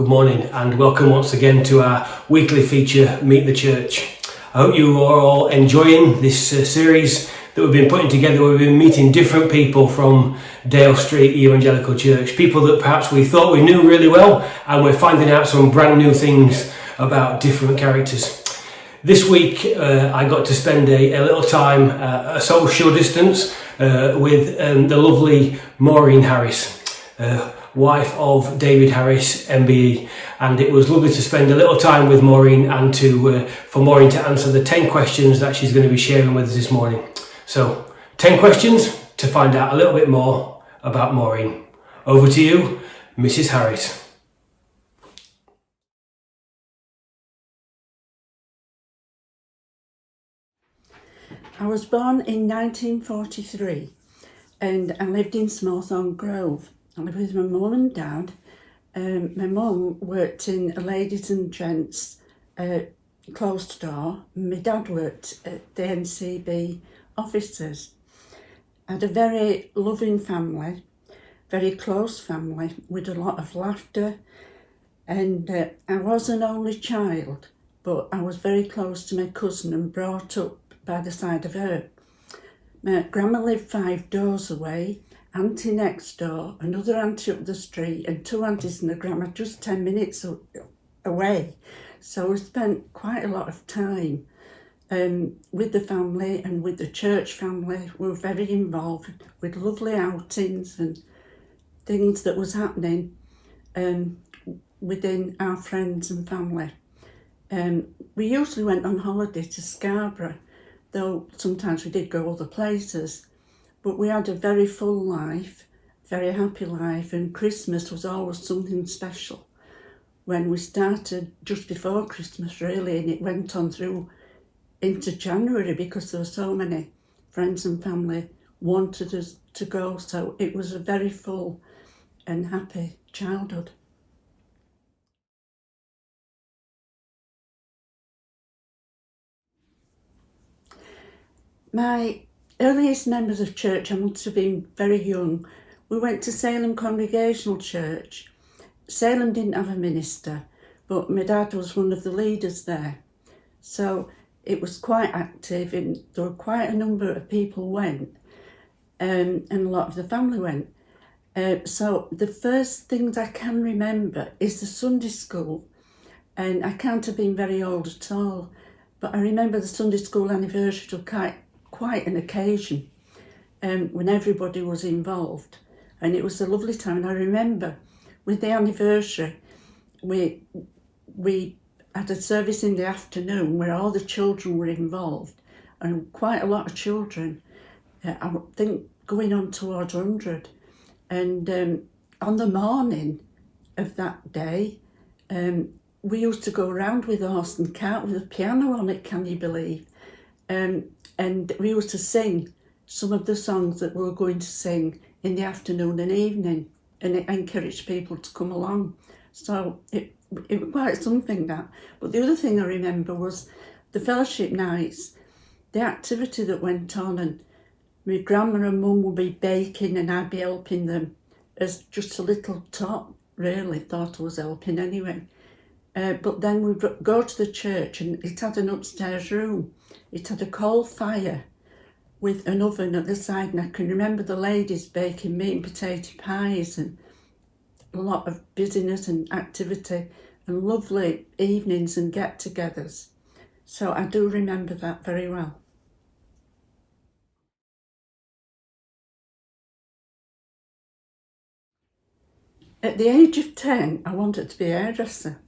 morning and welcome once again to our weekly feature, Meet the Church. I hope you are all enjoying this series that we've been putting together. We've been meeting different people from Dale Street Evangelical Church, people that perhaps we thought we knew really well, and we're finding out some brand new things about different characters. This week I got to spend a little time at a social distance with the lovely Maureen Harris, wife of David Harris, MBE, and it was lovely to spend a little time with Maureen and for Maureen to answer the 10 questions that she's going to be sharing with us this morning. So, 10 questions to find out a little bit more about Maureen. Over to you, Mrs. Harris. I was born in 1943 and I lived in Smallthorne Grove. I lived with my mum and dad. My mum worked in a ladies and gents closed store. My dad worked at the NCB offices. I had a very loving family, very close family with a lot of laughter, and I was an only child, but I was very close to my cousin and brought up by the side of her. My grandma lived 5 doors away, auntie next door, another auntie up the street, and 2 aunties and a grandma just 10 minutes away. So we spent quite a lot of time with the family and with the church family. We were very involved with lovely outings and things that was happening within our friends and family. We usually went on holiday to Scarborough, though sometimes we did go other places. But we had a very full life, very happy life, and Christmas was always something special. When we started just before Christmas really, and it went on through into January because there were so many friends and family wanted us to go, so it was a very full and happy childhood. My earliest members of church, I must have been very young. We went to Salem Congregational Church. Salem didn't have a minister, but my dad was one of the leaders there. So it was quite active, and there were quite a number of people went, and a lot of the family went. So the first things I can remember is the Sunday school, and I can't have been very old at all, but I remember the Sunday school anniversary was quite an occasion when everybody was involved, and it was a lovely time. And I remember with the anniversary we had a service in the afternoon where all the children were involved, and quite a lot of children, I think going on towards 100. And on the morning of that day we used to go around with a horse and cart with a piano on it, can you believe? And we used to sing some of the songs that we were going to sing in the afternoon and evening, and it encouraged people to come along. So it was quite something, that. But the other thing I remember was the fellowship nights, the activity that went on, and my grandma and mum would be baking and I'd be helping them as just a little tot, really, thought I was helping anyway. But then we'd go to the church, and it had an upstairs room. It had a coal fire with an oven at the side, and I can remember the ladies baking meat and potato pies, and a lot of busyness and activity and lovely evenings and get-togethers. So I do remember that very well. At the age of 10, I wanted to be a hairdresser.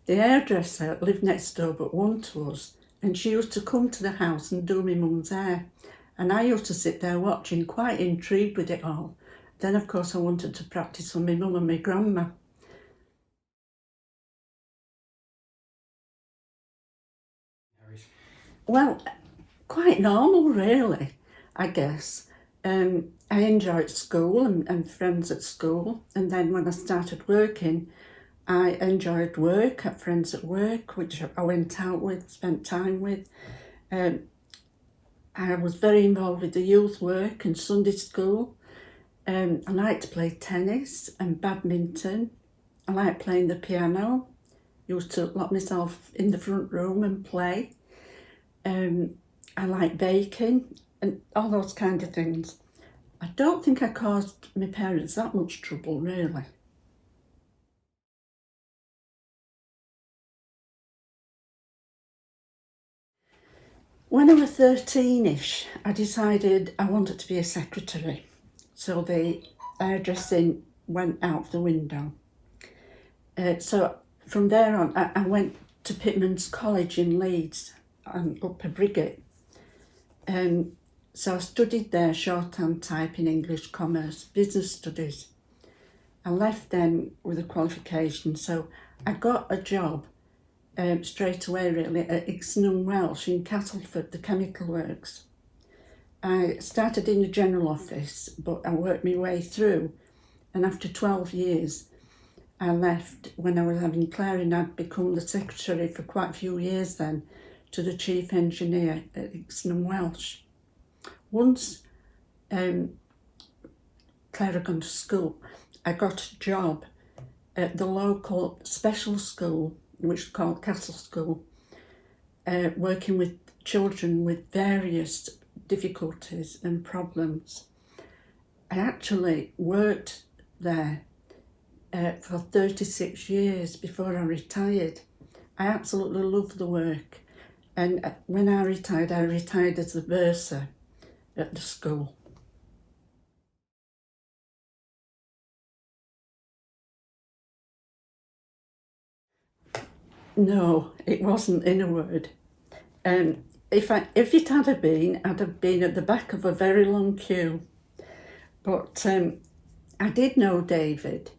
The hairdresser lived next door but one to us, and she used to come to the house and do my mum's hair. And I used to sit there watching, quite intrigued with it all. Then, of course, I wanted to practice on my mum and my grandma. Well, quite normal, really, I guess. I enjoyed school and friends at school. And then when I started working, I enjoyed work, had friends at work, which I went out with, spent time with. I was very involved with the youth work and Sunday school. I liked to play tennis and badminton I like playing the piano. Used to lock myself in the front room and play. I like baking and all those kind of things. I don't think I caused my parents that much trouble, really. When I was 13-ish, I decided I wanted to be a secretary. So the hairdressing went out the window. So from there on, I went to Pitman's College in Leeds and Upper Briggate. So I studied there shorthand typing, English, commerce, business studies. I left then with a qualification, so I got a job straight away really at Ixon Welsh in Castleford, the chemical works. I started in the general office, but I worked my way through, and after 12 years I left when I was having Clary, I'd become the secretary for quite a few years then to the chief engineer at Ixon Welsh. Once Claire had gone to school, I got a job at the local special school, which is called Castle School, working with children with various difficulties and problems. I actually worked there for 36 years before I retired. I absolutely loved the work, and when I retired as the bursar at the school. No, it wasn't, in a word. If it had been, I'd have been at the back of a very long queue. But I did know David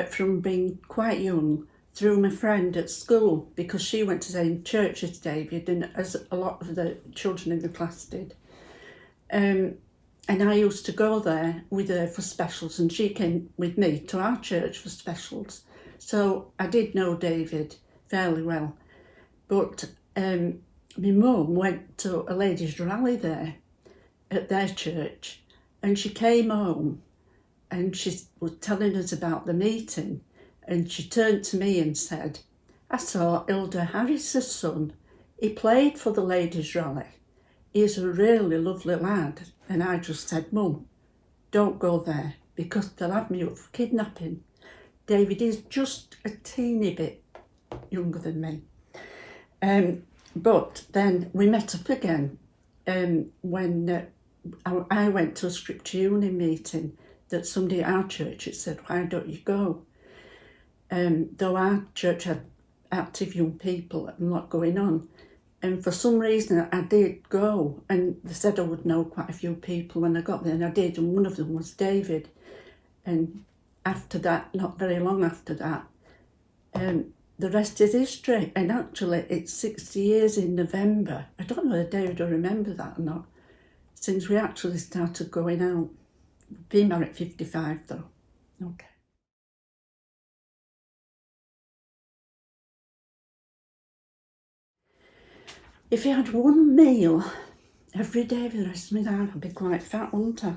from being quite young through my friend at school, because she went to the same church as David, and as a lot of the children in the class did. And I used to go there with her for specials, and she came with me to our church for specials. So I did know David fairly well. But my mum went to a ladies' rally there at their church, and she came home and she was telling us about the meeting, and she turned to me and said, "I saw Hilda Harris's son. He played for the ladies' rally. He's a really lovely lad." And I just said, "Mum, don't go there because they'll have me up for kidnapping. David is just a teeny bit younger than me." But then we met up again when I went to a scripture union meeting that somebody at our church had said, "Why don't you go?" Though our church had active young people and a lot going on. And for some reason I did go, and they said I would know quite a few people when I got there, and I did, and one of them was David. And after that, not very long after that, the rest is history. And actually it's 60 years in November. I don't know whether David will remember that or not, since we actually started going out. Been married at 55 though. Okay. If you had one meal every day for the rest of my life, I'd be quite fat, wouldn't I?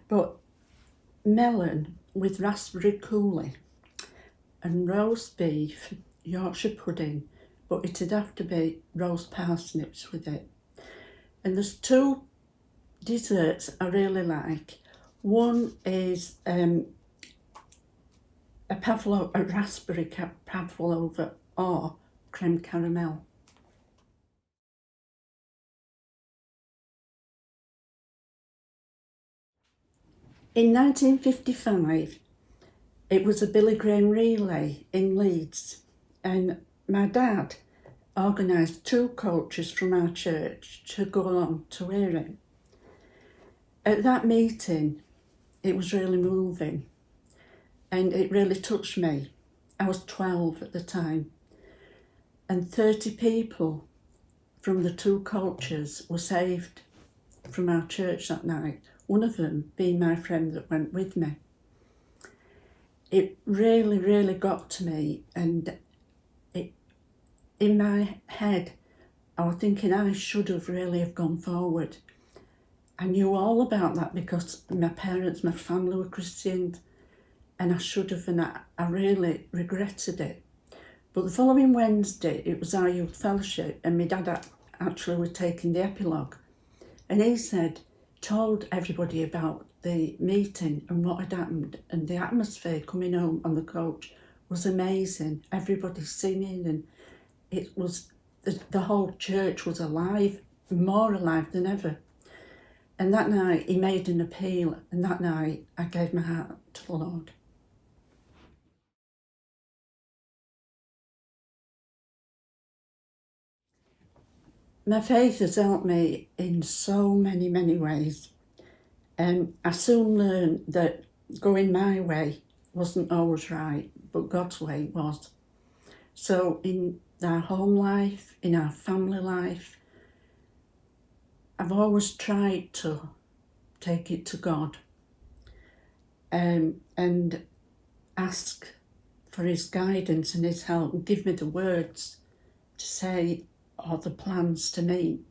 But melon with raspberry coulis and roast beef, Yorkshire pudding, but it'd have to be roast parsnips with it. And there's two desserts I really like. One is a raspberry pavlova or creme caramel. In 1955, it was a Billy Graham relay in Leeds, and my dad organised 2 coaches from our church to go along to hear it. At that meeting, it was really moving, and it really touched me. I was 12 at the time, and 30 people from the 2 cultures were saved from our church that night, one of them being my friend that went with me. It really, really got to me, and in my head, I was thinking I should have really have gone forward. I knew all about that because my parents, my family were Christians, and I should have, and I really regretted it. But the following Wednesday, it was our youth fellowship, and my dad actually was taking the epilogue. And he told everybody about the meeting and what had happened, and the atmosphere coming home on the coach was amazing. Everybody singing, and it was, the whole church was alive, more alive than ever. And that night he made an appeal, and that night I gave my heart to the Lord. My faith has helped me in so many, many ways. I soon learned that going my way wasn't always right, but God's way was. So in our home life, in our family life, I've always tried to take it to God and ask for his guidance and his help, and give me the words to say or the plans to meet.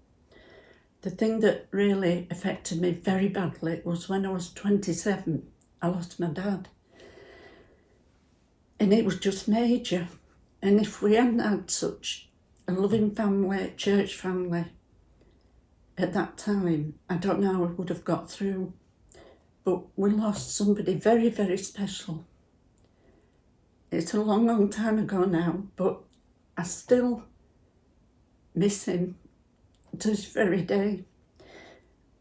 The thing that really affected me very badly was when I was 27, I lost my dad. And it was just major. And if we hadn't had such a loving family, church family, at that time, I don't know how we would have got through. But we lost somebody very, very special. It's a long, long time ago now, but I still miss him to this very day.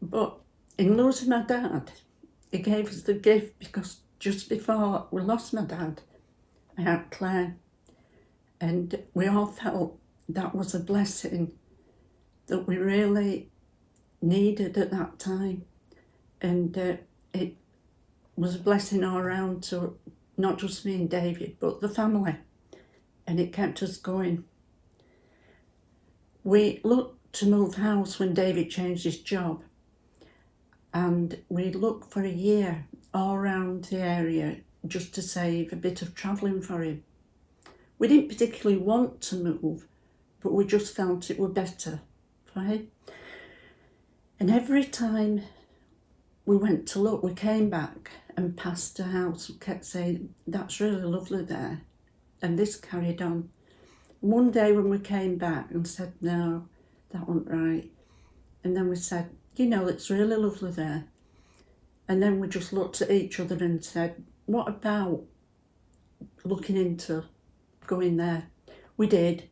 But in losing my dad, he gave us the gift, because just before we lost my dad, I had Claire, and we all felt that was a blessing that we really needed at that time. And it was a blessing all around to not just me and David, but the family, and it kept us going. We looked to move house when David changed his job, and we looked for a year all around the area just to save a bit of travelling for him. We didn't particularly want to move, but we just felt it were better for him. And every time we went to look, we came back and passed a house, we kept saying, that's really lovely there. And this carried on. One day when we came back and said, no, that wasn't right. And then we said, it's really lovely there. And then we just looked at each other and said, what about looking into going there? We did.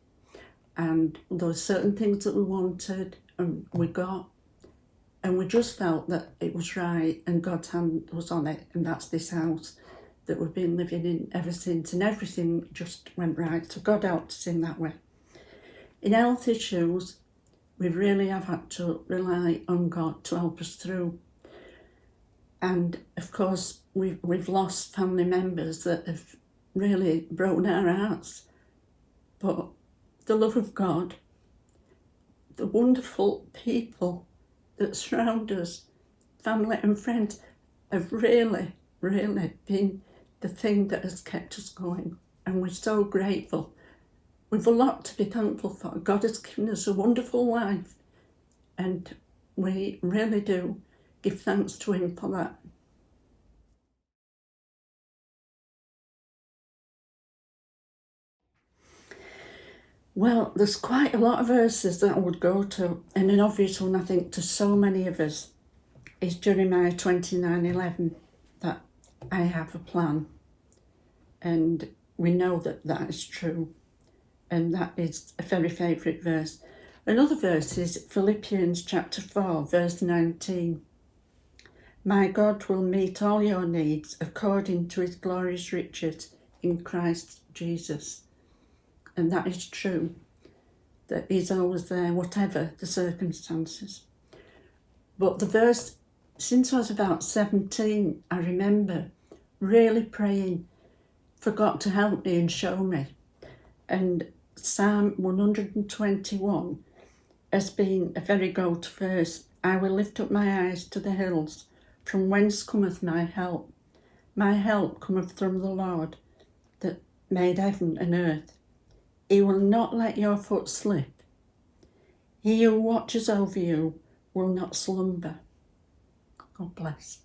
And there were certain things that we wanted and we got. And we just felt that it was right and God's hand was on it. And that's this house that we've been living in ever since, and everything just went right. So God helped us in that way. In health issues, we really have had to rely on God to help us through. And of course, we've lost family members that have really broken our hearts. But the love of God, the wonderful people that surround us, family and friends, have really, really been the thing that has kept us going, and we're so grateful. We've a lot to be thankful for. God has given us a wonderful life, and we really do give thanks to him for that. Well, there's quite a lot of verses that I would go to, and an obvious one I think to so many of us is Jeremiah 29:11, that I have a plan. And we know that that is true. And that is a very favourite verse. Another verse is Philippians chapter 4, verse 19. My God will meet all your needs according to his glorious riches in Christ Jesus. And that is true, that he's always there, whatever the circumstances. But the verse, since I was about 17, I remember really praying for God to help me and show me. And Psalm 121 has been a very go-to verse. I will lift up my eyes to the hills, from whence cometh my help. My help cometh from the Lord that made heaven and earth. He will not let your foot slip. He who watches over you will not slumber. God bless.